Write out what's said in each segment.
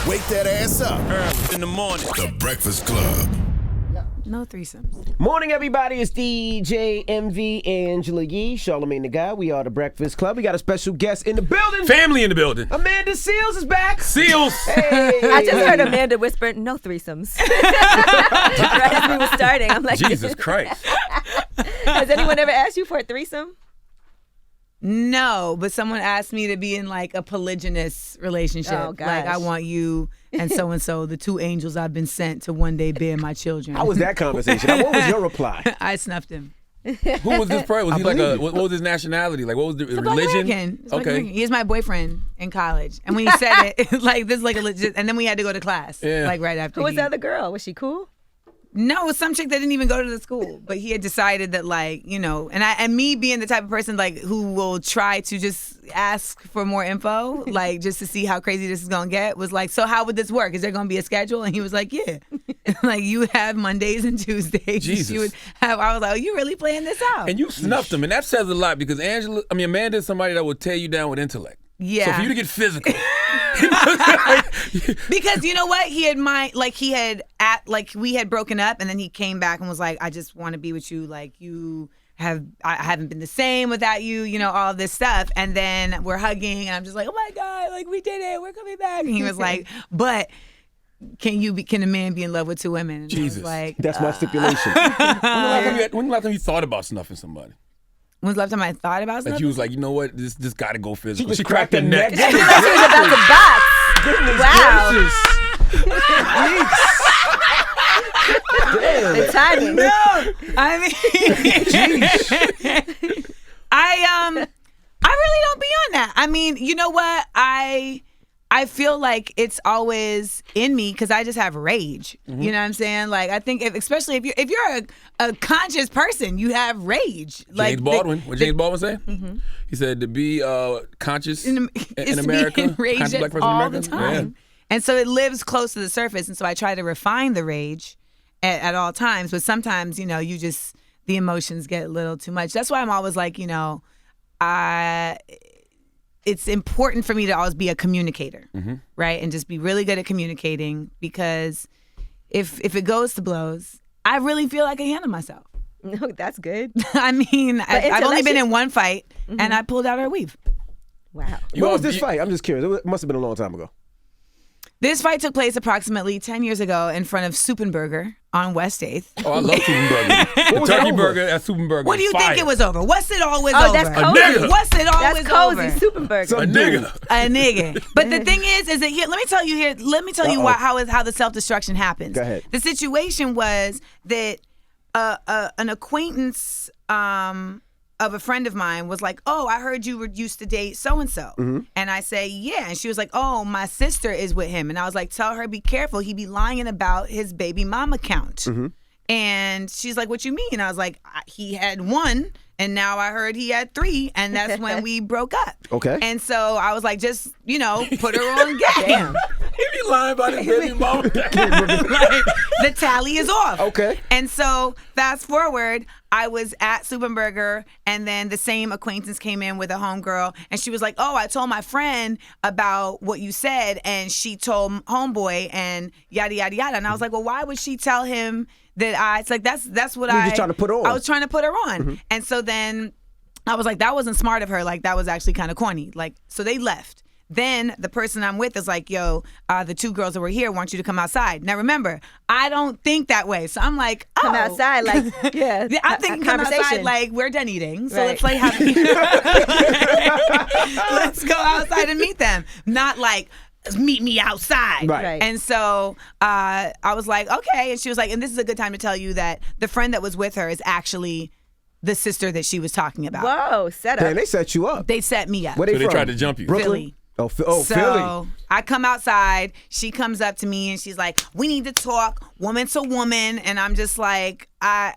Wake that ass up. Early in the morning. The Breakfast Club. No threesomes. Morning, everybody. It's DJ MV, Angela Yee, Charlamagne the Guy. We are the Breakfast Club. We got a special guest in the building. Family in the building. Amanda Seales is back. Seals. Hey. I just heard Amanda whisper, "No threesomes." Right as we were starting, I'm like, Jesus Christ. Has anyone ever asked you for a threesome? No, but someone asked me to be in like a polygynous relationship. Oh, gosh. Like I want you and so, the two angels I've been sent to one day bear my children. How was that conversation? Now, what was your reply? I snuffed him. Who was this person? Was he like believe a, what was his nationality? Like, what was the He's a Black religion? American. He's Black Okay. American. He is my boyfriend in college. And when he said it, like this is like a legit, and then we had to go to class. Yeah. Like right after Who was he- the other girl? Was she cool? No, it was some chick that didn't even go to the school. But he had decided that, like, you know, and me being the type of person like who will try to just ask for more info, like just to see how crazy this is gonna get, was like, so how would this work? Is there gonna be a schedule? And he was like, yeah. Like you have Mondays and Tuesdays. Jesus. You would have. I was like, oh, you really playing this out? And you snuffed him, and that says a lot because Amanda is somebody that will tear you down with intellect. Yeah. So for you to get physical. Because you know what, we had broken up, and then he came back and was like, I just want to be with you. Like I haven't been the same without you. You know, all this stuff. And then we're hugging, and I'm just like, oh my God, like we did it. We're coming back. And he was like, but can a man be in love with two women? And Jesus. I was like, That's my stipulation. When the last time you thought about snuffing somebody? when's the last time I thought about Like something? you was like, you know what, this got to go physical. just She cracked her cracked neck. her neck. She was about to box. Wow. The timing. No, I mean, I really don't be on that. I mean, you know what? I feel like it's always in me because I just have rage. Mm-hmm. You know what I'm saying? Like I think, especially if you're a conscious person, you have rage. Like James Baldwin. What James Baldwin say? Mm-hmm. He said to be conscious in in America, conscious black person all in America. the time. And so it lives close to the surface. And so I try to refine the rage at all times. But sometimes, you know, the emotions get a little too much. That's why I'm always like, you know, it's important for me to always be a communicator, right? And just be really good at communicating, because if it goes to blows, I really feel like I handle myself. No, that's good. I mean, I've only been in one fight, and I pulled out her weave. Wow. What was this fight? I'm just curious. It must have been a long time ago. This fight took place approximately 10 years ago in front of Suppenberger on West 8th. Oh, I love Suppenberger. The was turkey over? burger at Suppenberger. What do you is fire. think it was over? What's it always Oh, over? that's cozy. nigga. What's it That's always cozy. over? Superburger. A nigga. A nigga. But the thing is that here, let me tell you how the self-destruction happens. Go ahead. The situation was that an acquaintance of a friend of mine was like, oh, I heard you used to date so-and-so. And I say, yeah. And she was like, oh, my sister is with him. And I was like, tell her, be careful. He be lying about his baby mama count. And she's like, what you mean? I was like, he had one, and now I heard he had 3, and that's when we broke up. Okay. And so I was like, just, you know, put her on game. Damn. He be lying about his baby mama. Like, the tally is off. Okay. And so fast forward, I was at Suppenberger, and then the same acquaintance came in with a homegirl, and she was like, oh, I told my friend about what you said, and she told homeboy, and yada, yada, yada. And I was like, well, why would she tell him that it's like, that's what You were just trying to put her on. I was trying to put her on. And so then I was like, that wasn't smart of her. Like, that was actually kind of corny. Like, so they left. Then the person I'm with is like, yo, the 2 girls that were here want you to come outside. Now remember, I don't think that way. So I'm like, oh. Come outside, like, yeah. I'm thinking come outside conversation. like we're done eating. So Right. let's let's go outside and meet them. Not like, meet me outside. Right. And so I was like, okay. And she was like, and this is a good time to tell you that the friend that was with her is actually the sister that she was talking about. Whoa, set up. Damn, they set you up. They set me up. Where they So they from? tried to jump you. Brooklyn? Philly. Oh, So Philly. I come outside. She comes up to me and she's like, "We need to talk, woman to woman." And I'm just like,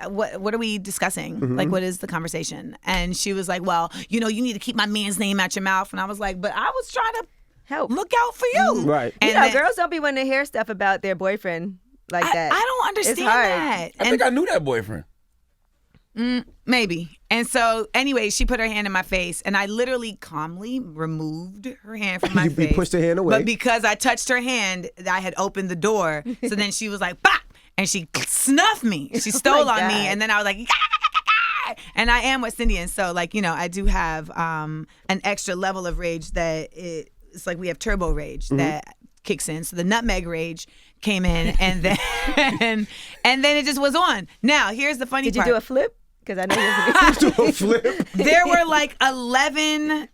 "What are we discussing? Like, what is the conversation?" And she was like, "Well, you know, you need to keep my man's name out your mouth." And I was like, "But I was trying to Help. look out for you." Right. And You know, then- girls don't be wanting to hear stuff about their boyfriend like that. I don't understand hard. that. I think I knew that boyfriend. Maybe. And so, anyway, she put her hand in my face, and I literally calmly removed her hand from my You face. pushed her hand away. But because I touched her hand, I had opened the door. So then she was like, "Bah!" And she snuffed me. She stole on God. me, and then I was like, "Gah!" And I am West Indian, so I do have an extra level of rage that it's like we have turbo rage that kicks in. So the nutmeg rage came in, and then and then it just was on. Now here's the funny Did you part. do a flip? Because I know you Do a flip. There were like 11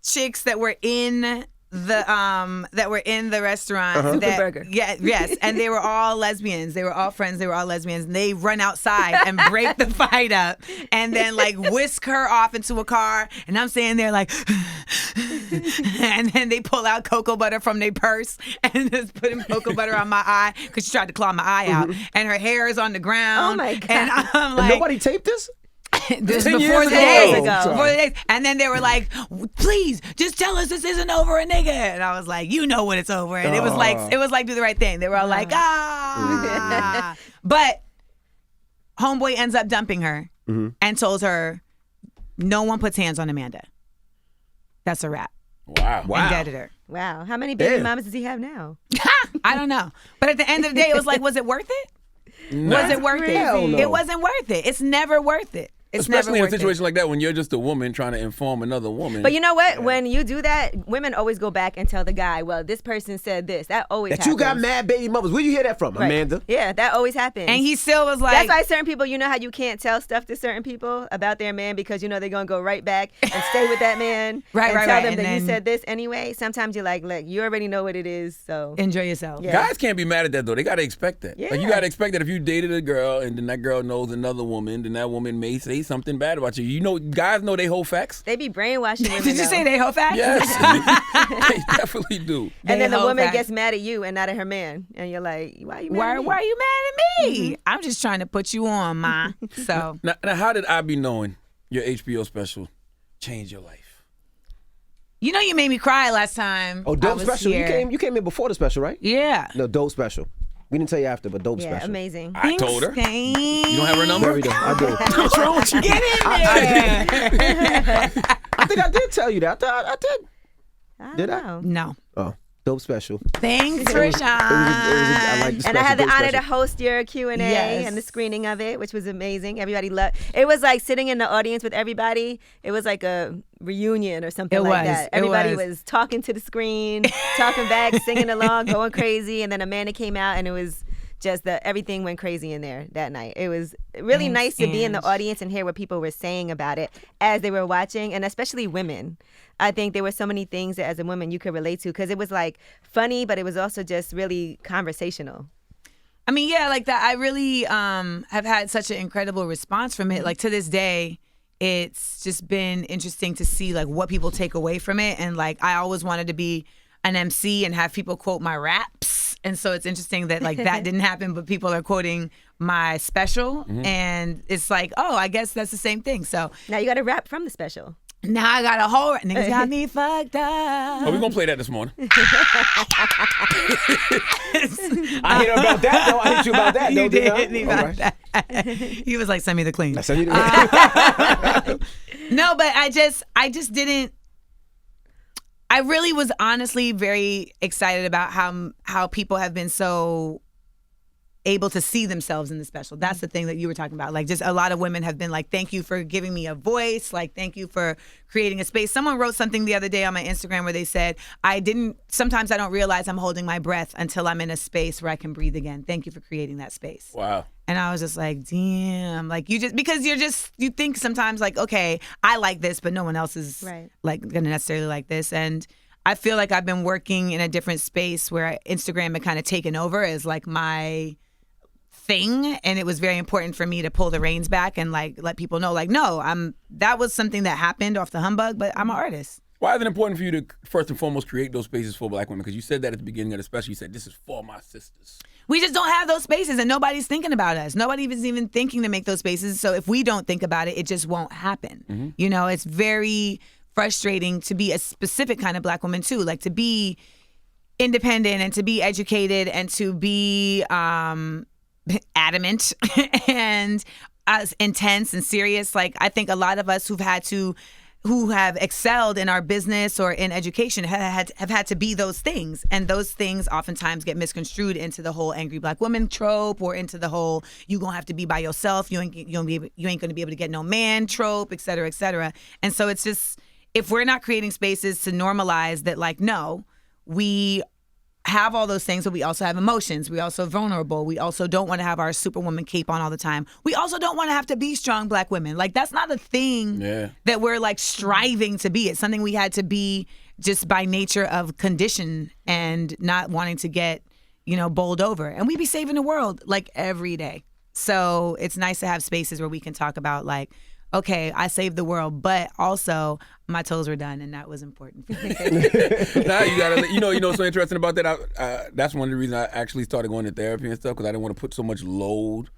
chicks that were in the restaurant. That, Superburger. Yes, and they were all lesbians. They were all friends. They were all lesbians. And they run outside and break the fight up, and then like whisk her off into a car. And I'm standing there like, and then they pull out cocoa butter from their purse and just putting cocoa butter on my eye because she tried to claw my eye out, and her hair is on the ground. Oh, my God. And I'm like, Nobody taped this? this 10 before years the ago. days. Ago. Before the days. And then they were like, please, just tell us this isn't over a nigga. And I was like, you know what it's over. And it was like do the right thing. They were all like, ah. But homeboy ends up dumping her and told her, no one puts hands on Amanda. That's a wrap. Wow. And deaded her. Wow. How many baby Damn. mamas does he have now? I don't know. But at the end of the day, it was like, was it worth it? Nah. Was it worth it? Hell no. It wasn't worth it. It's never worth it. It's Especially never in a worth it. situation like that when you're just a woman trying to inform another woman. But you know what? When you do that, women always go back and tell the guy, well, this person said this. That always That happens. you got mad baby mothers. Where you hear that from, Right. Amanda? Yeah, that always happens. And he still was like, That's why certain people, you know how you can't tell stuff to certain people about their man because you know they're going to go right back and stay with that man Right, and right, tell right. them And that you then- said this anyway. Sometimes you're like, look, you already know what it is, so. enjoy yourself. Yeah. Guys can't be mad at that though. They gotta expect that. Like you Yeah. gotta expect that if you dated a girl and then that girl knows another woman, then that woman may say something bad about you. You know, guys know they whole facts. They be brainwashing women. Did you say though. they hoe facts? Yes, they definitely do. And then They the hoe woman facts. gets mad at you and not at her man. And you're like, why are you mad Why at me? are you mad at me? I'm just trying to put you on, ma. So Now, how did I be knowing your HBO special changed your life? you know you made me cry last time. Oh, I dope was special. here. You came in before the special, right? Yeah. No, dope special. We didn't tell you after, but dope Yeah, special. amazing. I told her. Thanks. You don't have her number? Very dope. I do. What's wrong with you? Get in there. I think I did tell you that. I did. I Did don't I? know. No. Oh, dope special. Thanks, I like the Rashawn. special. And I had the dope honor to special. host your Q&A Yes. and the screening of it, which was amazing. Everybody loved it. Was like sitting in the audience with everybody. It was like a reunion or something It like was. that. It Everybody was. was talking to the screen, talking back, singing along, going crazy. And then Amanda came out and it was just everything went crazy in there that night. It was really Thanks, nice to be in the Ange. audience and hear what people were saying about it as they were watching, and especially women. I think there were so many things that as a woman you could relate to because it was like funny, but it was also just really conversational. I mean, yeah, like that. I really have had such an incredible response from it. Like to this day, it's just been interesting to see like what people take away from it. And like I always wanted to be an MC and have people quote my raps. And so it's interesting that like that didn't happen, but people are quoting my special. And it's like, oh, I guess that's the same thing. So Now you got a rap from the special. now I got a whole niggas got me fucked up. Oh, we're gonna play that this morning. I hit about that, though. I hit you about that, You though, didn't I? did me All about right. that. He was like, send me the clean. I said you didn't. No, but I just didn't. I really was honestly very excited about how people have been so able to see themselves in the special. That's the thing that you were talking about. Like just a lot of women have been like, thank you for giving me a voice. Like, thank you for creating a space. Someone wrote something the other day on my Instagram where they said, sometimes I don't realize I'm holding my breath until I'm in a space where I can breathe again. Thank you for creating that space. Wow. And I was just like, damn, like you think sometimes like, okay, I like this, but no one else is Right. like gonna necessarily like this. And I feel like I've been working in a different space where Instagram had kind of taken over as like my thing. And it was very important for me to pull the reins back and like let people know, like, no, that was something that happened off the humbug, but I'm an artist. Why is it important for you to first and foremost create those spaces for Black women? Because you said that at the beginning of the special. You said this is for my sisters. We just don't have those spaces and nobody's thinking about us. Nobody is even thinking to make those spaces. So if we don't think about it, it just won't happen. You know, it's very frustrating to be a specific kind of Black woman too, like to be independent and to be educated and to be adamant and as intense and serious. Like, I think a lot of us who have excelled in our business or in education have had to be those things. And those things oftentimes get misconstrued into the whole angry black woman trope, or into the whole you gonna have to be by yourself, you ain't gonna be able to get no man trope, et cetera, et cetera. And so it's just, if we're not creating spaces to normalize that, like, no, we have all those things, but we also have emotions. We also vulnerable. We also don't want to have our superwoman cape on all the time. We also don't want to have to be strong black women. Like, that's not a thing that we're like striving to be. It's something we had to be just by nature of condition and not wanting to get, bowled over. And we be saving the world like every day. So it's nice to have spaces where we can talk about, like, okay, I saved the world, but also my toes were done, and that was important. Now you gotta, what's so interesting about that? That's one of the reasons I actually started going to therapy and stuff, because I didn't want to put so much load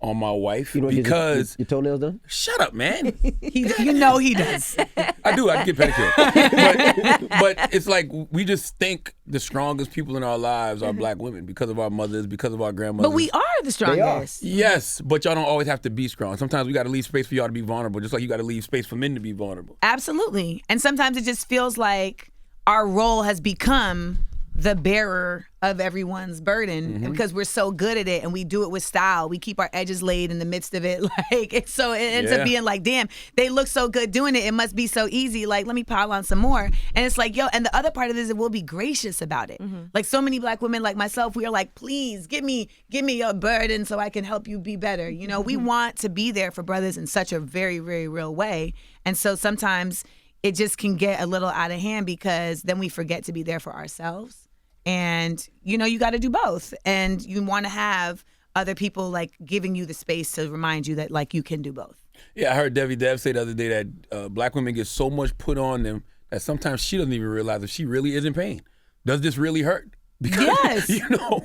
on my wife. Because your toenails done? Shut up, man. He does. I do. I get pedicure. But it's like, we just think the strongest people in our lives are black women because of our mothers, because of our grandmothers. But we are the strongest. Yes, but y'all don't always have to be strong. Sometimes we got to leave space for y'all to be vulnerable, just like you got to leave space for men to be vulnerable. Absolutely. And sometimes it just feels like our role has become the bearer of everyone's burden because we're so good at it, and we do it with style. We keep our edges laid in the midst of it. Like, it ends up being like, damn, they look so good doing it. It must be so easy. Like, let me pile on some more. And it's like, and the other part of this is we'll be gracious about it. Like, so many black women like myself, we are like, please give me your burden so I can help you be better. We want to be there for brothers in such a very, very real way. And so sometimes it just can get a little out of hand, because then we forget to be there for ourselves. And, you got to do both. And you want to have other people, like, giving you the space to remind you that, like, you can do both. Yeah, I heard Debbie Dev say the other day that black women get so much put on them that sometimes she doesn't even realize if she really is in pain. Does this really hurt? Because, yes.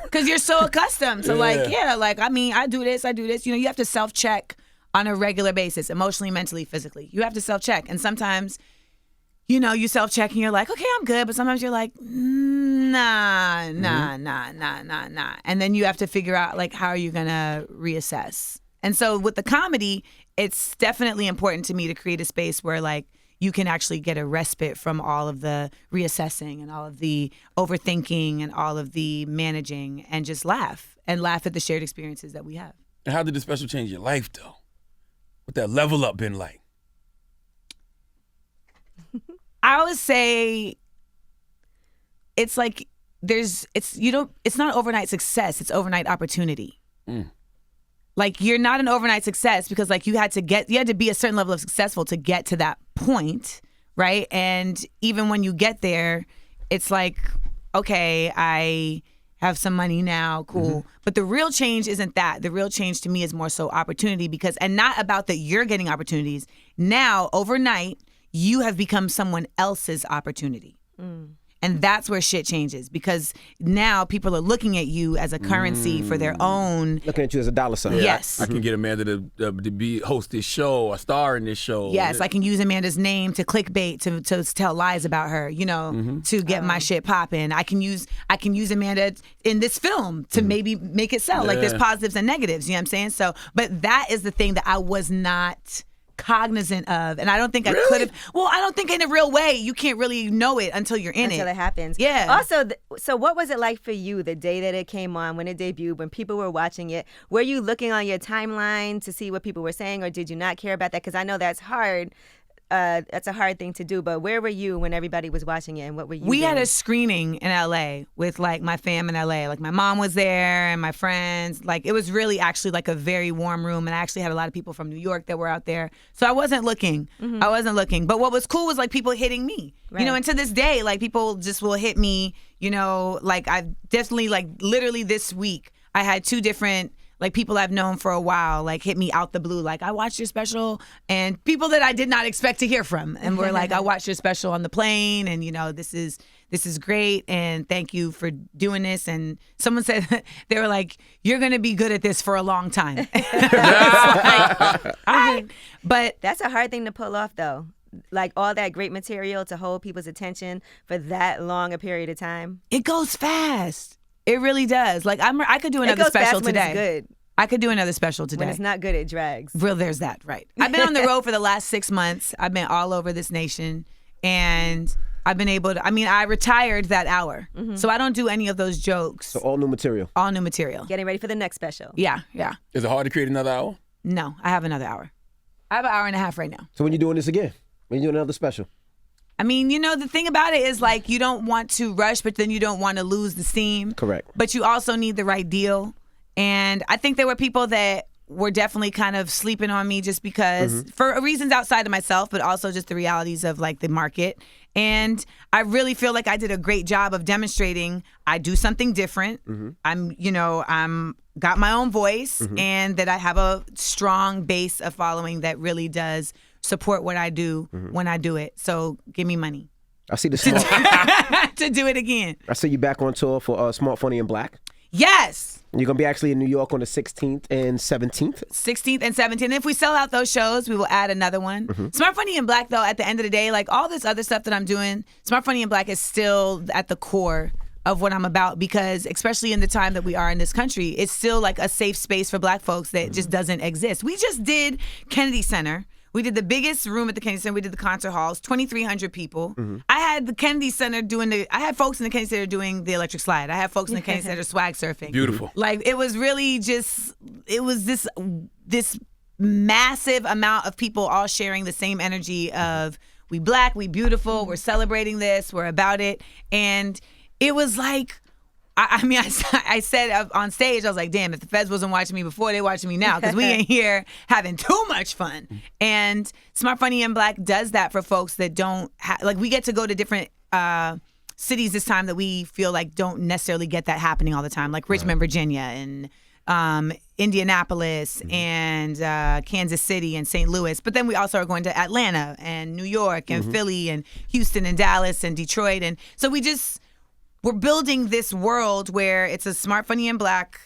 Because you're so accustomed to, I do this. You have to self-check on a regular basis, emotionally, mentally, physically. You have to self-check. And sometimes, you self-check and you're like, okay, I'm good. But sometimes you're like, nah. And then you have to figure out, like, how are you going to reassess? And so with the comedy, it's definitely important to me to create a space where, like, you can actually get a respite from all of the reassessing and all of the overthinking and all of the managing, and just laugh at the shared experiences that we have. And how did the special change your life, though? What that level up been like? I would say it's like it's not overnight success, it's overnight opportunity. Like, you're not an overnight success because, like, you had to be a certain level of successful to get to that point, right? And even when you get there, it's like, okay, I have some money now, cool. But the real change isn't that. The real change to me is more so opportunity, and not about that you're getting opportunities. Now, overnight, you have become someone else's opportunity. And that's where shit changes, because now people are looking at you as a currency for their own. Looking at you as a dollar sign. Yes. I can get Amanda to host this show, a star in this show. Yes, I can use Amanda's name to clickbait, to tell lies about her, to get my shit popping. I can use Amanda in this film to maybe make it sell. Like, there's positives and negatives, you know what I'm saying? So, but that is the thing that I was not cognizant of, and I don't think I could have. Well, I don't think in a real way you can't really know it until you're in until it happens. Yeah. Also, so what was it like for you the day that it came on, when it debuted, when people were watching it? Were you looking on your timeline to see what people were saying, or did you not care about that? Because I know that's hard. That's a hard thing to do, but where were you when everybody was watching it, and what were you doing? Had a screening in LA with, like, my fam in LA. Like, my mom was there and my friends. Like, it was really actually like a very warm room, and I actually had a lot of people from New York that were out there. So I wasn't looking. But what was cool was, like, people hitting me. Right. And to this day, like, people just will hit me, like, I've definitely, like, literally this week, I had 2 different, like, people I've known for a while, like, hit me out the blue, like, I watched your special, and people that I did not expect to hear from, and were like, I watched your special on the plane, and this is great, and thank you for doing this. And someone said, they were like, you're gonna be good at this for a long time. But that's a hard thing to pull off, though. Like, all that great material to hold people's attention for that long a period of time. It goes fast. It really does. Like, I could do another special today. When it's good. I could do another special today. When it's not good, it drags. Real, there's that, right. I've been on the road for the last 6 months. I've been all over this nation, and I've been able to, I retired that hour. So I don't do any of those jokes. So all new material. All new material. Getting ready for the next special. Yeah. Is it hard to create another hour? No, I have another hour. I have an hour and a half right now. So when you doing this again? When you doing another special? The thing about it is like you don't want to rush, but then you don't want to lose the steam. Correct. But you also need the right deal. And I think there were people that were definitely kind of sleeping on me just because for reasons outside of myself, but also just the realities of like the market. And I really feel like I did a great job of demonstrating I do something different. I'm got my own voice and that I have a strong base of following that really does support what I do when I do it. So give me money. I see the smart. To do it again. I see you back on tour for Smart, Funny, and Black. Yes. You're going to be actually in New York on the 16th and 17th? 16th and 17th. And if we sell out those shows, we will add another one. Smart, Funny, and Black, though, at the end of the day, like all this other stuff that I'm doing, Smart, Funny, and Black is still at the core of what I'm about because especially in the time that we are in this country, it's still like a safe space for Black folks that just doesn't exist. We just did Kennedy Center. We did the biggest room at the Kennedy Center. We did the concert halls, 2,300 people. I had the Kennedy Center I had folks in the Kennedy Center doing the electric slide. I had folks in the Kennedy Center swag surfing. Beautiful. Like it was really just, it was this massive amount of people all sharing the same energy of we Black, we beautiful, we're celebrating this, we're about it. And it was like, I said on stage, I was like, damn, if the feds wasn't watching me before, they watching me now because we ain't here having too much fun. And Smart, Funny, and Black does that for folks that don't like we get to go to different cities this time that we feel like don't necessarily get that happening all the time, like Richmond, Virginia, and Indianapolis, and Kansas City, and St. Louis. But then we also are going to Atlanta and New York and Philly and Houston and Dallas and Detroit. And so we're building this world where it's a Smart, Funny, and Black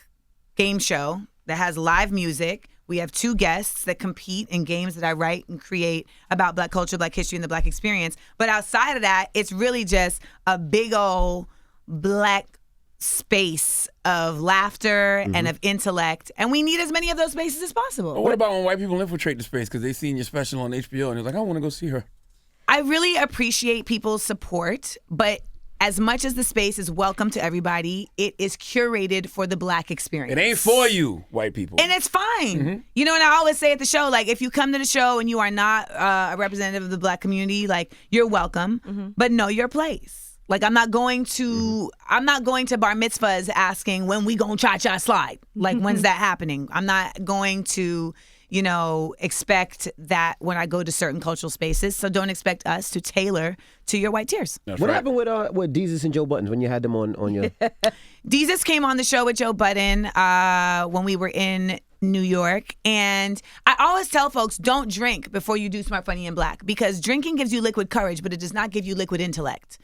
game show that has live music. We have 2 guests that compete in games that I write and create about Black culture, Black history, and the Black experience. But outside of that, it's really just a big old Black space of laughter and of intellect. And we need as many of those spaces as possible. But what about when white people infiltrate the space because they seen your special on HBO and they're like, I want to go see her? I really appreciate people's support, but as much as the space is welcome to everybody, it is curated for the Black experience. It ain't for you, white people. And it's fine. You know, and I always say at the show, like, if you come to the show and you are not a representative of the Black community, like, you're welcome, but know your place. Like, I'm not going to bar mitzvahs asking when we gonna cha-cha slide. Like, when's that happening? I'm not going to, expect that when I go to certain cultural spaces. So don't expect us to tailor to your white tears. That's What right. happened with Deezus and Joe Buttons when you had them on your... Deezus came on the show with Joe Budden when we were in New York. And I always tell folks, don't drink before you do Smart, Funny, and Black, because drinking gives you liquid courage, but it does not give you liquid intellect.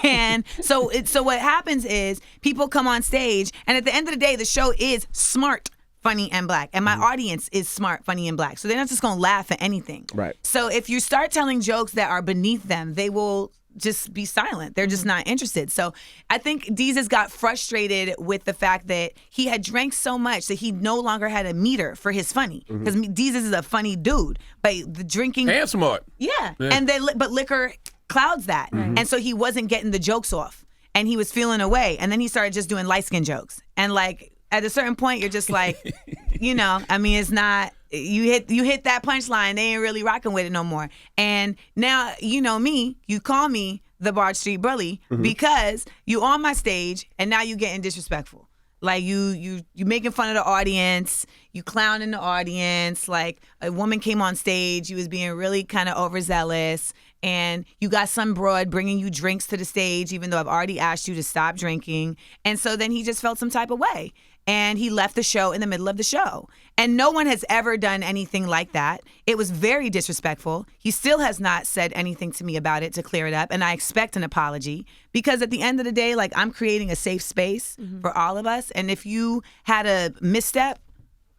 And so what happens is people come on stage, and at the end of the day, the show is Smart, Funny, and Black. And my audience is Smart, Funny, and Black. So they're not just going to laugh at anything. Right. So if you start telling jokes that are beneath them, they will just be silent. They're just not interested. So I think Deezus got frustrated with the fact that he had drank so much that he no longer had a meter for his funny. Because Deezus is a funny dude, but the drinking... And smart. Yeah. And but liquor clouds that. And so he wasn't getting the jokes off. And he was feeling away. And then he started just doing light skin jokes. And like, at a certain point, you're just like, it's not, you hit that punchline, they ain't really rocking with it no more. And now, me, you call me the Bard Street Bully because you on my stage and now you getting disrespectful. Like you making fun of the audience, you clowning the audience. Like a woman came on stage, you was being really kind of overzealous, and you got some broad bringing you drinks to the stage, even though I've already asked you to stop drinking. And so then he just felt some type of way. And he left the show in the middle of the show. And no one has ever done anything like that. It was very disrespectful. He still has not said anything to me about it to clear it up. And I expect an apology because at the end of the day, like, I'm creating a safe space for all of us. And if you had a misstep,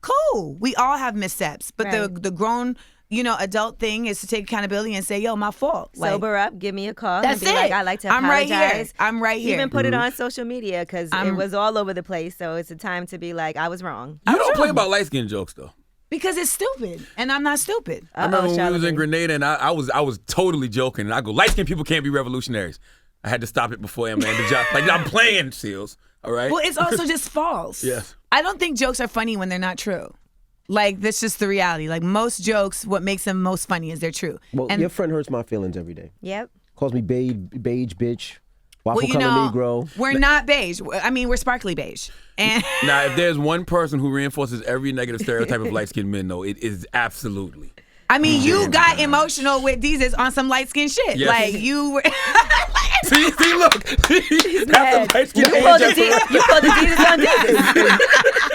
cool. We all have missteps. But Right. the grown adult thing is to take accountability and say, yo, my fault. Like, Sober up, give me a call. That's and be it. like, I'd like to I'm right apologize. here. I'm right here. Even put it on social media because it was all over the place. So it's a time to be like, I was wrong. You don't play about light skin jokes though. Because it's stupid, and I'm not stupid. I remember when we was in Charlamagne. Grenada, and I was totally joking, and I go, light skinned people can't be revolutionaries. I had to stop it before Amanda Job. Like, I'm playing, Seals. All right. Well, it's also just false. Yes. I don't think jokes are funny when they're not true. Like, that's just the reality. Like, most jokes, what makes them most funny is they're true. Well, And your friend hurts my feelings every day. Yep. Calls me beige bitch, waffle well, color Negro. we're not beige. I mean, we're sparkly beige. And Now, if there's one person who reinforces every negative stereotype of light skinned men, though, it is absolutely. I mean, you got emotional with Jesus on some light skin shit. Yes. Like, you were. See, look. That's mad. a light-skinned You pulled angel. the Jesus on Jesus.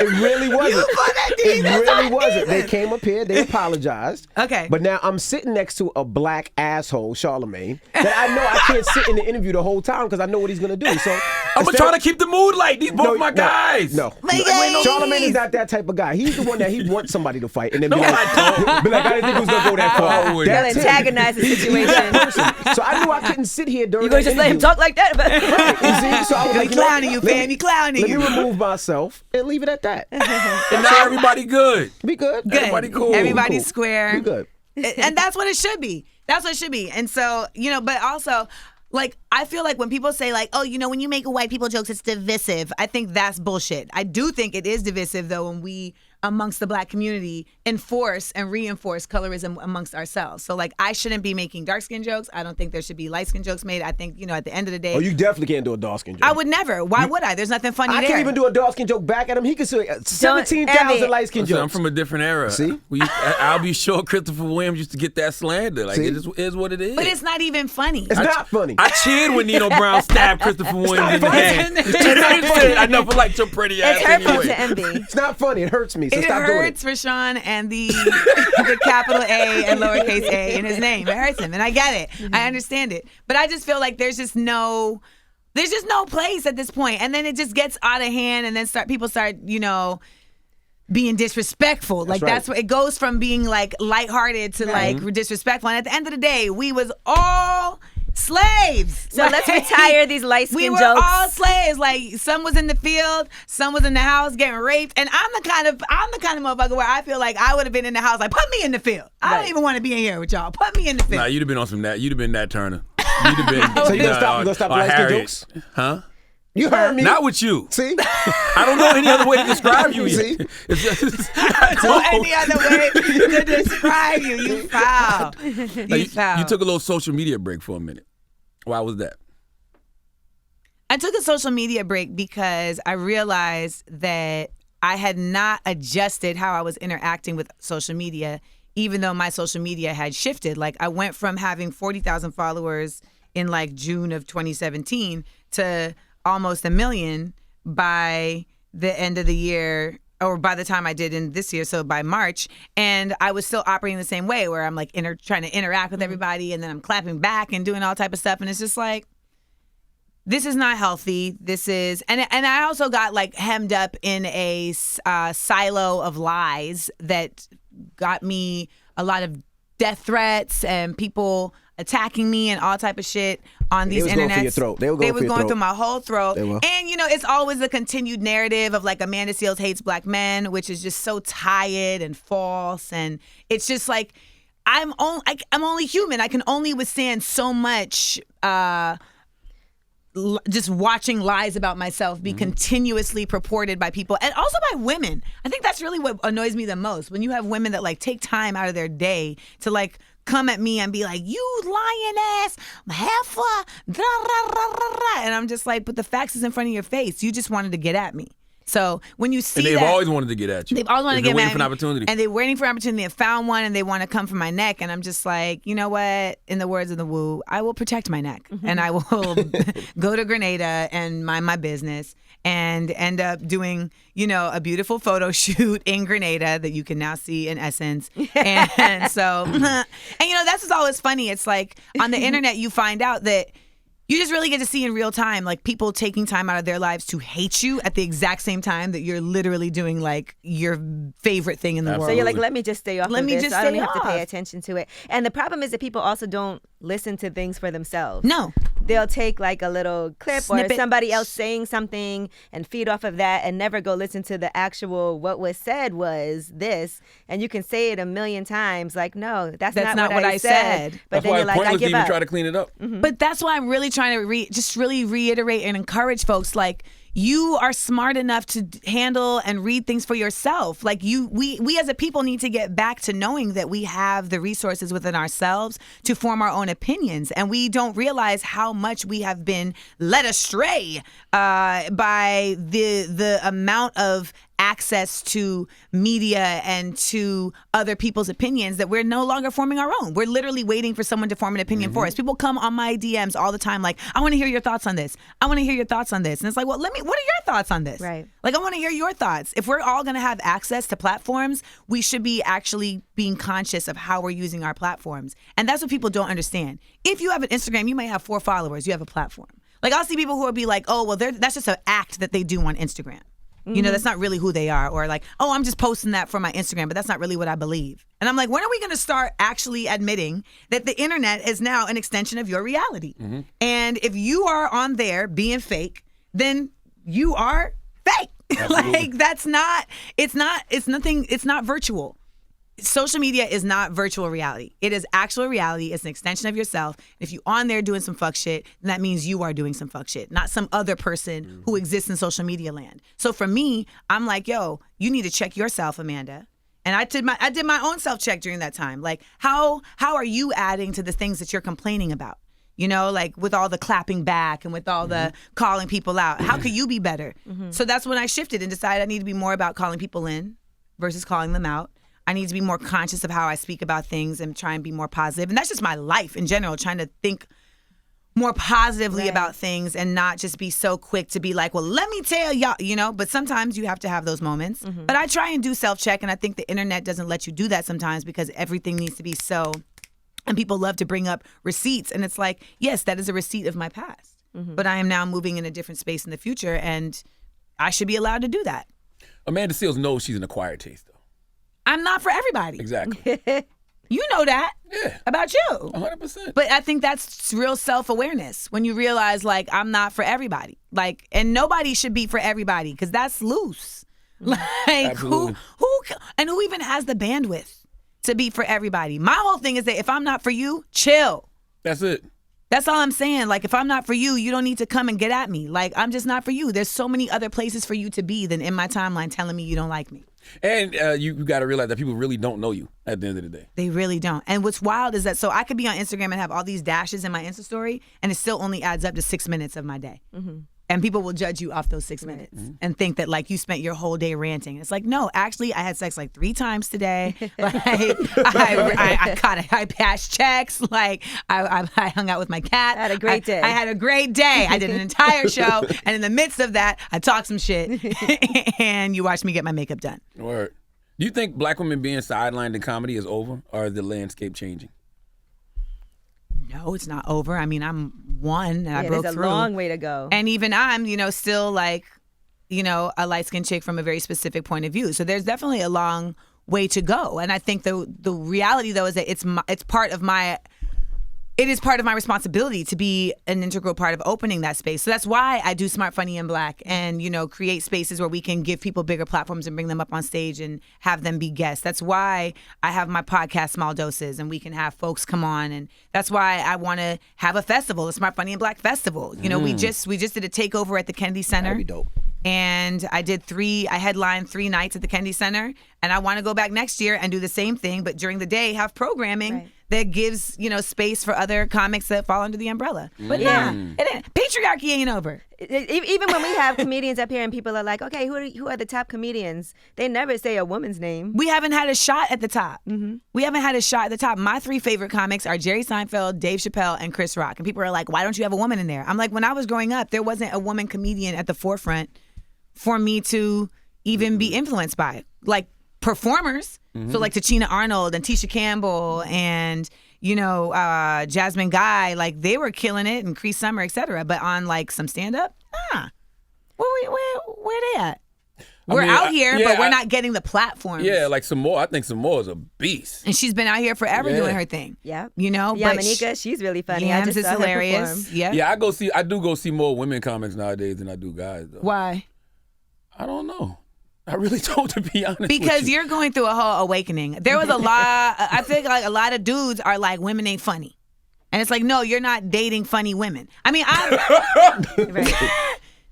It really wasn't. It Jesus really on wasn't. They Jesus. came up here, they apologized. Okay. But now I'm sitting next to a black asshole, Charlamagne, that I know I can't sit in the interview the whole time because I know what he's gonna do. So I'm gonna try to keep the mood light. These both my guys. No. My guys. Charlamagne is not that type of guy. He's the one that he wants somebody to fight and then be No, like, I don't. be like, I didn't think it was gonna go that far. Oh, They'll That's him. antagonize the situation. So I knew I couldn't sit here during You're going to that just let him interview. talk like that? You see? So I was He like, you know what? clowning you, fam. He clowning Let me you. remove myself and leave it at that. And now everybody good. Be good. Good. Everybody cool. Everybody's Cool. square. Be good. And that's what it should be. That's what it should be. And so, but also, like, I feel like when people say, like, oh, when you make a white people jokes, it's divisive. I think that's bullshit. I do think it is divisive, though, when we, amongst the black community, enforce and reinforce colorism amongst ourselves. So, like, I shouldn't be making dark skin jokes. I don't think there should be light skin jokes made. I think, at the end of the day, Oh, you definitely can't do a dark skin joke. I would never. Why would I? There's nothing funny I there. can't even do a dark skin joke back at him. He can say 17,000 Emmy. light skin Listen, jokes. I'm from a different era. See? I'll be sure Christopher Williams used to get that slander. Like, See? it just is what it is. But it's not even funny. It's not funny. I cheered when Nino Brown stabbed Christopher Williams in the game. I never liked your pretty ass It's hurtful anyway. to envy. It's not funny. It hurts me. So It stop doing hurts it. for Sean and the capital A and lowercase a in his name. It hurts him, and I get it. I understand it. But I just feel like there's just no place at this point. And then it just gets out of hand, and then people start, being disrespectful. Like, right. that's what it goes from being like lighthearted to like disrespectful. And at the end of the day, we was all slaves. So let's retire these light skin We were jokes. all slaves. Like, some was in the field, some was in the house getting raped, and I'm the kind of motherfucker where I feel like I would have been in the house. Like, put me in the field. I don't even want to be in here with y'all. Put me in the field. Nah, you'd have been on some that. You'd have been Nat Turner. You'd have been. So you gonna stop light skin Harriet. jokes? Huh? You heard me. Not with you. See? I don't know any other way to describe you. See? It's just, No any other way to describe you. You foul. You foul. You took a little social media break for a minute. Why was that? I took a social media break because I realized that I had not adjusted how I was interacting with social media, even though my social media had shifted. Like, I went from having 40,000 followers in like June of 2017 to almost 1 million by the end of the year, or by the time I did in this year, so by March. And I was still operating the same way, where I'm like trying to interact with everybody, and then I'm clapping back and doing all type of stuff. And it's just like, this is not healthy. This is, and I also got like hemmed up in a silo of lies that got me a lot of death threats and people attacking me and all type of shit on these was internets. going for your throat. They were going for your going throat. through my whole throat. They were. And it's always a continued narrative of like Amanda Seales hates black men, which is just so tired and false. And it's just like, I'm only human. I can only withstand so much. Just watching lies about myself be continuously purported by people, and also by women. I think that's really what annoys me the most, when you have women that like take time out of their day to like come at me and be like, you lying ass heifer, da, da, da, da, da. And I'm just like, but the facts is in front of your face. You just wanted to get at me. So when you see And they've that, always wanted to get at you. they've always wanted to They've get been mad waiting for at an me. opportunity. And they're waiting for an opportunity. They found one and they want to come for my neck. And I'm just like, you know what? In the words of the Woo, I will protect my neck. And I will go to Grenada and mind my business and end up doing, a beautiful photo shoot in Grenada that you can now see in Essence. And so, and that's what's always funny. It's like on the internet, you find out that you just really get to see in real time, like people taking time out of their lives to hate you at the exact same time that you're literally doing like your favorite thing in the world. So you're like, let me just stay off Let of me this. just So I don't stay have to pay off. attention to it. And the problem is that people also don't listen to things for themselves. No. They'll take like a little clip Snippet. or somebody else saying something and feed off of that and never go listen to the actual what was said was this. And you can say it a million times like, no, that's not what I said. But That's then why you're it's like, I pointless to give even up. try to clean it up. But that's why I'm really trying to just really reiterate and encourage folks, like, you are smart enough to handle and read things for yourself. Like we as a people need to get back to knowing that we have the resources within ourselves to form our own opinions, and we don't realize how much we have been led astray by the amount of access to media and to other people's opinions that we're no longer forming our own. We're literally waiting for someone to form an opinion for us. People come on my DMs all the time like, I want to hear your thoughts on this. I want to hear your thoughts on this. And it's like, well, what are your thoughts on this? Right. Like, I want to hear your thoughts. If we're all going to have access to platforms, we should be actually being conscious of how we're using our platforms. And that's what people don't understand. If you have an Instagram, you might have 4 followers. You have a platform. Like, I'll see people who will be like, oh, well, that's just an act that they do on Instagram. You know, that's not really who they are. Or like, oh, I'm just posting that for my Instagram, but that's not really what I believe. And I'm like, when are we going to start actually admitting that the internet is now an extension of your reality? And if you are on there being fake, then you are fake. Like, it's not virtual. Social media is not virtual reality. It is actual reality. It's an extension of yourself. If you're on there doing some fuck shit, then that means you are doing some fuck shit, not some other person who exists in social media land. So for me, I'm like, yo, you need to check yourself, Amanda. And I did my own self check during that time. Like, how are you adding to the things that you're complaining about? You know, like with all the clapping back and with all the calling people out. How could you be better? So that's when I shifted and decided I need to be more about calling people in versus calling them out. I need to be more conscious of how I speak about things and try and be more positive. And that's just my life in general, trying to think more positively about things and not just be so quick to be like, well, let me tell y'all, you know, but sometimes you have to have those moments. But I try and do self-check, and I think the internet doesn't let you do that sometimes because everything needs to be so, and people love to bring up receipts. And it's like, yes, that is a receipt of my past, but I am now moving in a different space in the future, and I should be allowed to do that. Amanda Seales knows she's an acquired taste, though. I'm not for everybody. Exactly. You know that about you. 100%. But I think that's real self-awareness when you realize, like, I'm not for everybody. Like, and nobody should be for everybody because that's loose. Like, who even has the bandwidth to be for everybody? My whole thing is that if I'm not for you, chill. That's it. That's all I'm saying. Like, if I'm not for you, you don't need to come and get at me. Like, I'm just not for you. There's so many other places for you to be than in my timeline telling me you don't like me. And you got to realize that people really don't know you at the end of the day. They really don't. And what's wild is that, so I could be on Instagram and have all these dashes in my Insta story, and it still only adds up to 6 minutes of my day. And people will judge you off those 6 minutes and think that, like, you spent your whole day ranting. It's like, no, actually, I had sex like 3 times today. Like, I passed checks. Like, I hung out with my cat. I had a great day. I had a great day. I did an entire show. And in the midst of that, I talked some shit. And you watched me get my makeup done. Word. Do you think black women being sidelined in comedy is over, or is the landscape changing? No, it's not over. I mean, I'm one and I broke there's a through. long way to go. And even I'm, you know, still like, you know, a light-skinned chick from a very specific point of view. So there's definitely a long way to go. And I think the reality, though, is that it's part of my responsibility to be an integral part of opening that space. So that's why I do Smart, Funny, and Black and, you know, create spaces where we can give people bigger platforms and bring them up on stage and have them be guests. That's why I have my podcast, Small Doses, and we can have folks come on. And that's why I want to have a festival, the Smart, Funny, and Black Festival. You know, we just did a takeover at the Kennedy Center. That'd be dope. And I headlined 3 nights at the Kennedy Center. And I want to go back next year and do the same thing, but during the day have programming that gives, you know, space for other comics that fall under the umbrella. But it ain't. Patriarchy ain't over. Even when we have comedians up here and people are like, okay, who are the top comedians? They never say a woman's name. We haven't had a shot at the top. We haven't had a shot at the top. My 3 favorite comics are Jerry Seinfeld, Dave Chappelle, and Chris Rock. And people are like, why don't you have a woman in there? I'm like, when I was growing up, there wasn't a woman comedian at the forefront for me to even be influenced by. Like, performers. So like Tachina Arnold and Tisha Campbell and, Jasmine Guy, like they were killing it, and Cree Summer, etc. But on like some stand up, where they at? We're out here, but we're not getting the platforms. Yeah, like Samoa. I think Samoa's a beast. And she's been out here forever doing her thing. Yeah. Yamanika, she's really funny. Yams I just is saw her hilarious. perform. Yeah. Yeah, I do go see more women comics nowadays than I do guys, though. Why? I don't know. I really don't, to be honest. Because with you. you're going through a whole awakening. There was a lot. I think like a lot of dudes are like, women ain't funny, and it's like, no, you're not dating funny women. I mean,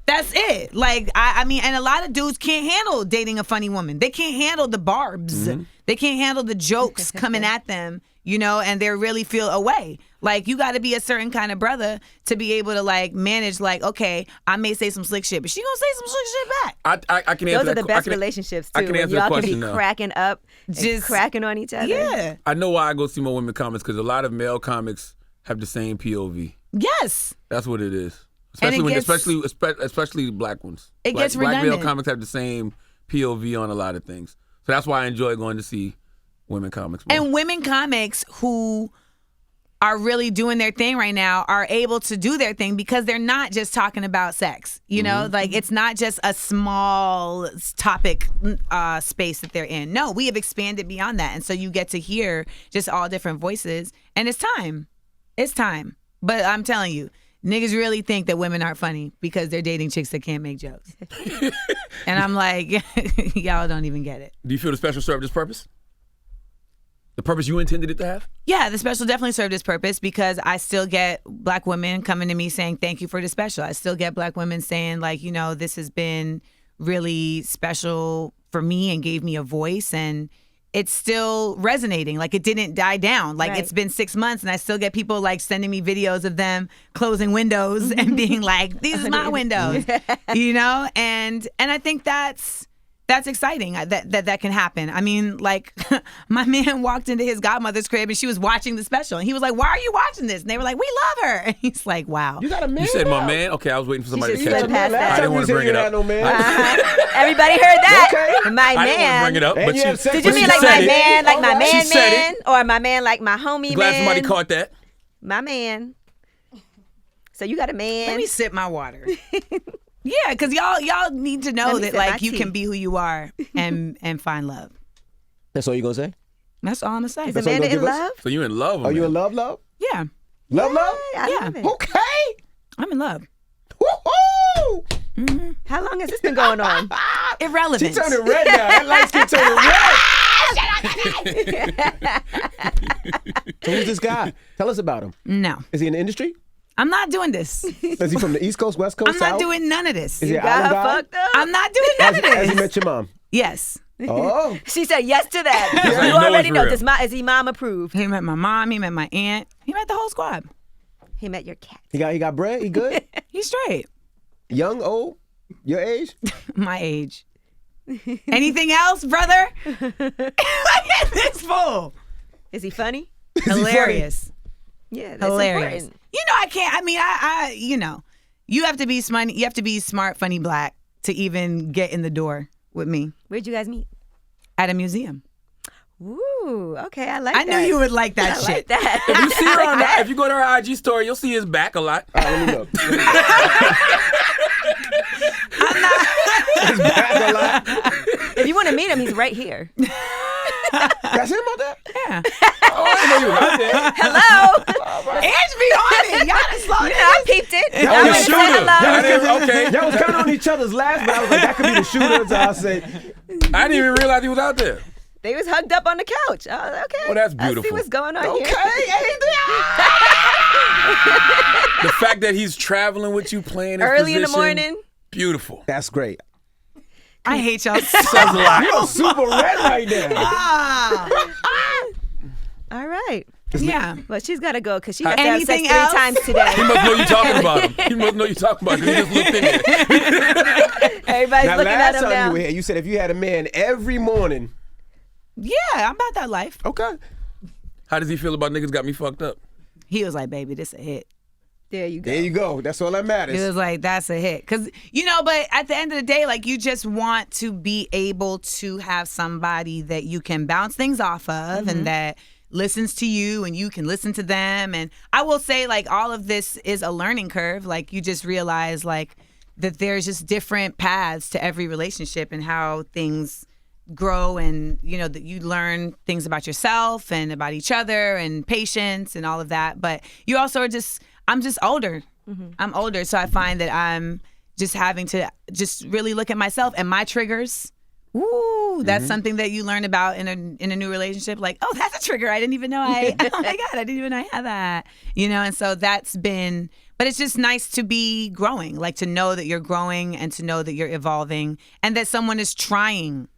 that's it. Like, I mean, and a lot of dudes can't handle dating a funny woman. They can't handle the barbs. Mm-hmm. They can't handle the jokes coming at them, and they really feel away. Like, you got to be a certain kind of brother to be able to, like, manage, like, okay, I may say some slick shit, but she gonna say some slick shit back. I can answer Those are that. the best relationships, too. I can when answer y'all the can question be now. cracking up, just cracking on each other. Yeah. I know why I go see more women comics, because a lot of male comics have the same POV. Yes. That's what it is. And it Especially black ones. It gets Black male redundant. comics have the same POV on a lot of things. So that's why I enjoy going to see women comics more. And women comics who are really doing their thing right now are able to do their thing because they're not just talking about sex. Like it's not just a small topic space that they're in. No, we have expanded beyond that. And so you get to hear just all different voices. And it's time. It's time. But I'm telling you, niggas really think that women aren't funny because they're dating chicks that can't make jokes. And I'm like, y'all don't even get it. Do you feel the special served its purpose? The purpose you intended it to have? Yeah, the special definitely served its purpose because I still get black women coming to me saying, thank you for the special. I still get black women saying, like, this has been really special for me and gave me a voice, and it's still resonating. Like, it didn't die down. Like, It's been 6 months and I still get people like sending me videos of them closing windows and being like, these are my windows, and I think that's exciting that can happen. I mean, like, my man walked into his godmother's crib and she was watching the special and he was like, why are you watching this? And they were like, we love her. And he's like, wow. You got a man. You said now? my man? Okay, I was waiting for somebody to should catch slip it. past that. I didn't want to bring it up. No man. Everybody heard that. Okay. My I didn't want to man. bring it up, And but you she, have sex Did you but mean she like said my it. man, like my She man, said man, it. or my man, like my homie, Glad man? somebody caught that. My man. So you got a man. Let me sip my water. Yeah, because y'all need to know Let me that, sip my like, you tea. can be who you are and find love. That's all you gonna say? That's all I'm gonna say. Is That's all you Amanda gonna in give us? love? So you in love with Are you me. in love, love? Yeah, Love? I Yeah. love it. Okay. I'm in love. Woo-hoo! How long has this been going on? Irrelevant. She turning red now. That light's getting turning red. So who's this guy? Tell us about him. No, Is he in the industry? I'm not doing this. Is he from the East Coast, West Coast, I'm South? not doing none of this. Is he an Got island her guy? fucked up? I'm not doing none of Has he this. met your mom? Yes. Oh. She said yes to that. how you You know already it's know. real. Is he mom approved? He met my mom. He met my aunt. He met the whole squad. He met your cat. He got bread? He good? He's straight. Young, old? Your age? My age. Anything else, brother? Look at this fool. Is he funny? Hilarious. Yeah, that's Hilarious. important. I can't. I mean, I you have to be smart. You have to be smart, funny, black to even get in the door with me Where'd you guys meet? at a museum. Ooh, okay, I like I that. knew you would like that I shit. like that. If you see her on that, if you go to her IG story, you'll see his back a lot. All right, let me look. If you want to meet him, he's right here. That's him out there? Yeah. Oh, I didn't know you were out there. Hello. Ange be on it. Y'all done slow You know, I peeped it. I Oh, went the to say shooter. hello. That is- okay. Y'all was kind of on each other's laps, but I was like, that could be the shooter. So I said, I didn't even realize he was out there. They was hugged up on the couch. I was like, okay. Well, that's I see beautiful. what's going on okay, here. The fact that he's traveling with you, playing his Early in the position, morning. beautiful. That's great. I hate y'all so Says a lot. You're super red right now. much. All right. Yeah. Well, she's got to go because she has to have sex Anything 3 else? times He today. must know you talking about him. He must know you talking about him. He just looked in there. Everybody's Now, looking at last him time now. you were here, you said if you had a man every morning. Yeah, I'm about that life. Okay. How does he feel about niggas got me fucked up? He was like, baby, this a hit. There you go. There you go. That's all that He matters. was like, that's a hit. Because, but at the end of the day, like, you just want to be able to have somebody that you can bounce things off of and that listens to you and you can listen to them. And I will say, like, all of this is a learning curve. Like, you just realize, like, that there's just different paths to every relationship and how things grow, and that you learn things about yourself and about each other and patience and all of that. But you also are I'm just older. I'm older, so I find that I'm just having to just really look at myself and my triggers. Ooh, that's something that you learn about in a new relationship. Like, oh, that's a trigger I didn't even know oh my God, I didn't even know I had that. And so that's been, but it's just nice to be growing, like to know that you're growing and to know that you're evolving and that someone is trying.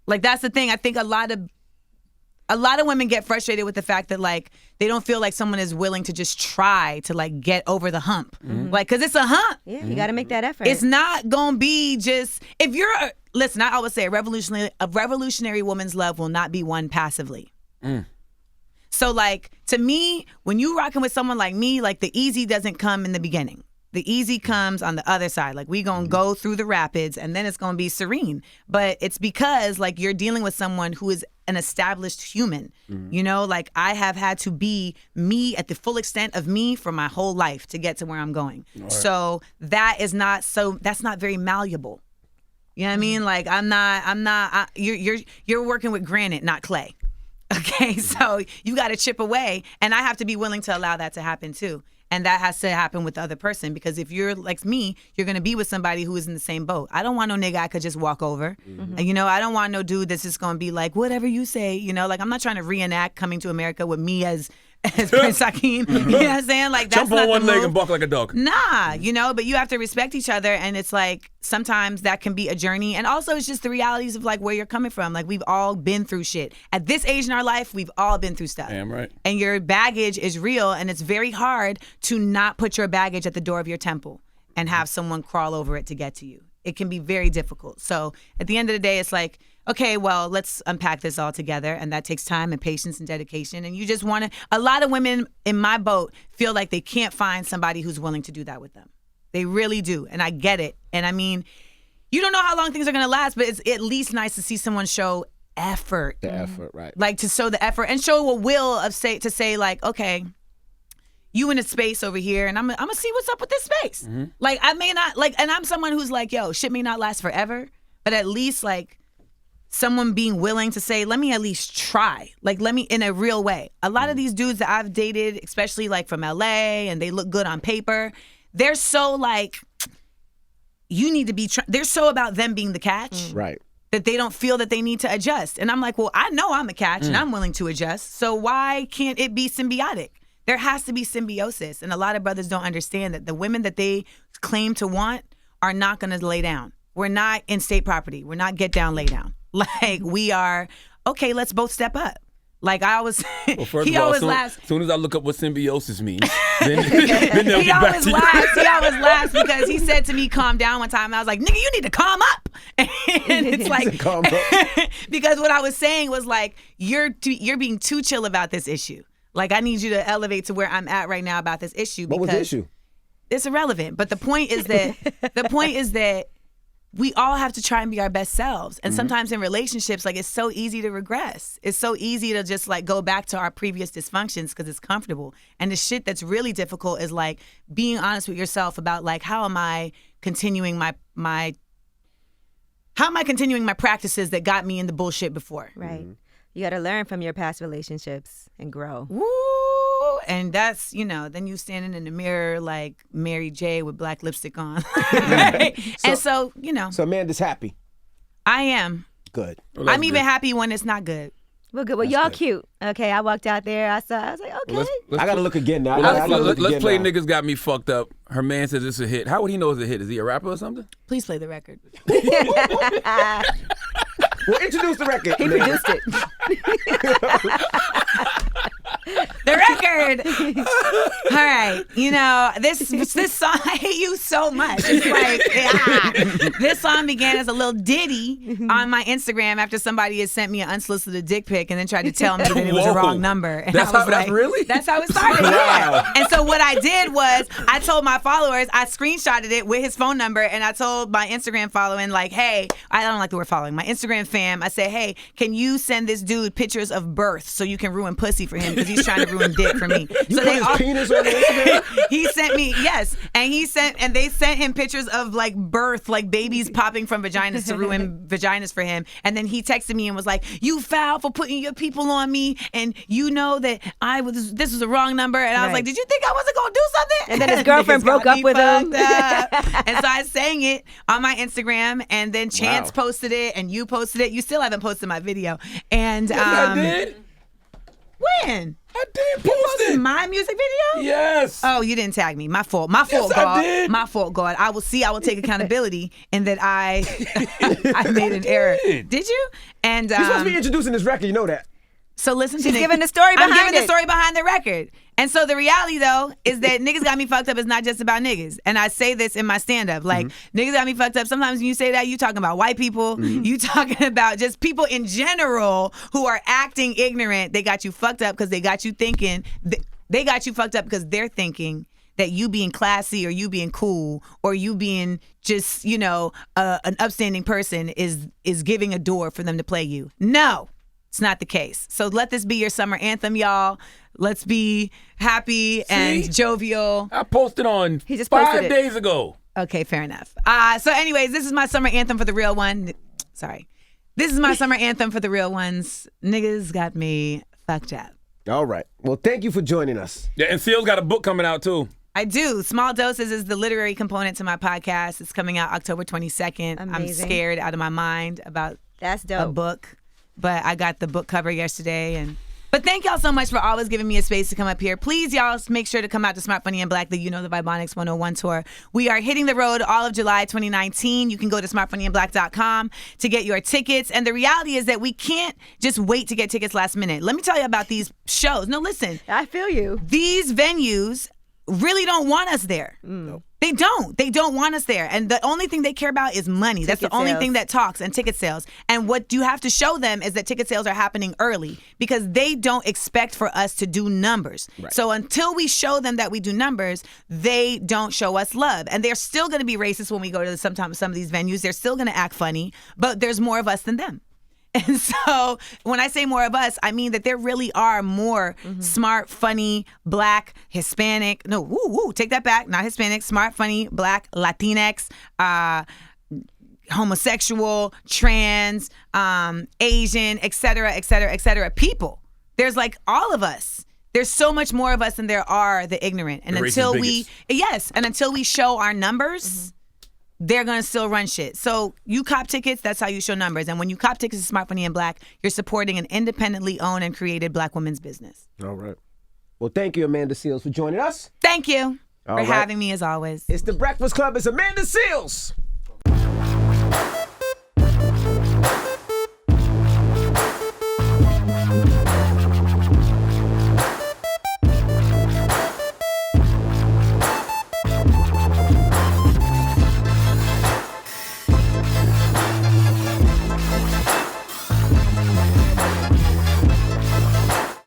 Like, that's the thing. I think a lot of women get frustrated with the fact that, like, they don't feel like someone is willing to just try to, like, get over the hump. Like, because it's a hump. Yeah, you got to make that effort. It's not going to be just, if you're, listen, I always say a revolutionary woman's love will not be won passively. So, like, to me, when you rocking with someone like me, like, the easy doesn't come in the beginning. The easy comes on the other side. Like, we going to go through the rapids and then it's going to be serene. But it's because, like, you're dealing with someone who is an established human. Like, I have had to be me at the full extent of me for my whole life to get to where I'm going. Right. So that's not very malleable. You know what I mean? Like, you're working with granite, not clay. Okay. So you got to chip away, and I have to be willing to allow that to happen too. And that has to happen with the other person, because if you're like me, you're going to be with somebody who is in the same boat. I don't want no nigga I could just walk over. I don't want no dude that's just going to be like, whatever you say. Like, I'm not trying to reenact Coming to America with me as Prince Hakeem. You know what I'm saying? Like, that's jump on not one the leg move. and bark like a dog. Nah, but you have to respect each other, and it's like sometimes that can be a journey, and also it's just the realities of, like, where you're coming from. Like, we've all been through shit. At this age in our life, we've all been through stuff. Damn right. And your baggage is real, and it's very hard to not put your baggage at the door of your temple and have someone crawl over it to get to you. It can be very difficult. So at the end of the day, it's like, okay, well, let's unpack this all together. And that takes time and patience and dedication. And you just want to, a lot of women in my boat feel like they can't find somebody who's willing to do that with them. They really do. And I get it. And I mean, you don't know how long things are going to last, but it's at least nice to see someone show effort. The effort, right. Like, to show the effort and show a will of to say like, okay, you in a space over here, and I'm gonna see what's up with this space. Like, I may not, like, and I'm someone who's like, yo, shit may not last forever, but at least, like, someone being willing to say, let me at least try. Like, let me, in a real way. A lot of these dudes that I've dated, especially like from LA, and they look good on paper, they're so like, you need to be, they're so about them being the catch. Right. That they don't feel that they need to adjust. And I'm like, well, I know I'm a catch and I'm willing to adjust. So why can't it be symbiotic? There has to be symbiosis. And a lot of brothers don't understand that the women that they claim to want are not going to lay down. We're not in state property. We're not get down, lay down. Like, we are, okay, let's both step up. Like, I always, Well, first he of all, always laughs. as soon as I look up what symbiosis means, then they'll He get back always to you. laughs. He always laughs because he said to me, calm down one time. And I was like, nigga, you need to calm up. And it's like, Calm up. because what I was saying was like, you're being too chill about this issue. Like, I need you to elevate to where I'm at right now about this issue. What was the issue? It's irrelevant. But the point is that we all have to try and be our best selves. And sometimes in relationships, like, it's so easy to regress. It's so easy to just, like, go back to our previous dysfunctions because it's comfortable. And the shit that's really difficult is, like, being honest with yourself about, like, how am I continuing my practices that got me in the bullshit before? Right. You got to learn from your past relationships and grow. Woo! And that's, then you standing in the mirror like Mary J with black lipstick on. And so, So Amanda's happy. I am. Good. Well, I'm that's even good. happy when it's not good. Well, good. Well, y'all cute. Okay, I walked out there. I was like, okay. Well, let's I got to look again now. Well, I gotta look let's again play now. Niggas Got Me Fucked Up. Her man says it's a hit. How would he know it's a hit? Is he a rapper or something? Please play the record. Well, introduce the record. He produced it. record. All right, you know this song. I hate you so much. It's like this song began as a little ditty on my Instagram after somebody had sent me an unsolicited dick pic and then tried to tell me that it was a wrong number. And That's I was how. That's really. That's how it started. Yeah. And so what I did was I told my followers, I screenshotted it with his phone number, and I told my Instagram following, like, hey, I don't like the word following, my Instagram fam, I said, hey, can you send this dude pictures of birth so you can ruin pussy for him because he's trying to ruin dick for me. You So put his penis on the Instagram? he sent me, yes, and they sent him pictures of like birth, like babies popping from vaginas to ruin vaginas for him. And then he texted me and was like, you foul for putting your people on me, and you know that this was a wrong number. And I was Right. like, did you think I wasn't gonna do something? And then his girlfriend Niggas broke got up me with him. fucked up. And so I sang it on my Instagram, and then Chance Wow. posted it, and you posted it. You still haven't posted my video. And Yes, I did. when? I did post Posted it. my music video? Yes. Oh, you didn't tag me. My fault. My fault, I God. did. My fault, God. I will take accountability in that I made an error. Did you? And You're supposed to be introducing this record, you know that. so listen to She's the- giving the story I'm behind giving the it. story behind the record. And so the reality, though, is that Niggas Got Me Fucked Up is not just about niggas. And I say this in my stand-up. Like, Niggas Got Me Fucked Up, sometimes when you say that, you talking about white people. You talking about just people in general who are acting ignorant. They got you fucked up because they got you thinking. They got you fucked up because they're thinking that you being classy or you being cool or you being just, you know, an upstanding person is giving a door for them to play you. No. It's not the case. So let this be your summer anthem, y'all. Let's be happy and jovial. I posted on He just posted 5 it. days ago. Okay, fair enough. So anyways, this is my summer anthem for the real one. Sorry. This is my summer anthem for the real ones. Niggas got me fucked up. All right. Well, thank you for joining us. Yeah, and Seal's got a book coming out too. I do. Small Doses is the literary component to my podcast. It's coming out October 22nd. I'm Amazing. scared out of my mind about That's a dope. book, but I got the book cover yesterday. But thank y'all so much for always giving me a space to come up here. Please, y'all, make sure to come out to Smart, Funny, and Black, the You Know the Vibonics 101 tour. We are hitting the road all of July 2019. You can go to smartfunnyandblack.com to get your tickets. And the reality is that we can't just wait to get tickets last minute. Let me tell you about these shows. No, listen. I feel you. These venues really don't want us there. They don't. They don't want us there. And the only thing they care about is money. That's the Ticket only sales. thing that talks, and ticket sales. And what you have to show them is that ticket sales are happening early because they don't expect for us to do numbers. So until we show them that we do numbers, they don't show us love. And they're still going to be racist when we go to sometimes some of these venues. They're still going to act funny, but there's more of us than them. And so when I say more of us, I mean that there really are more smart, funny, Black, Hispanic. No, take that back. Not Hispanic, smart, funny, Black, Latinx, homosexual, trans, Asian, et cetera, people. There's like all of us. There's so much more of us than there are the ignorant. And The until racist until we show our numbers, they're going to still run shit. So you cop tickets, that's how you show numbers. And when you cop tickets to Smart, Funny, and Black, you're supporting an independently owned and created Black women's business. All right. Well, thank you, Amanda Seals, for joining us. Thank you All for right. having me as always. It's The Breakfast Club. It's Amanda Seals.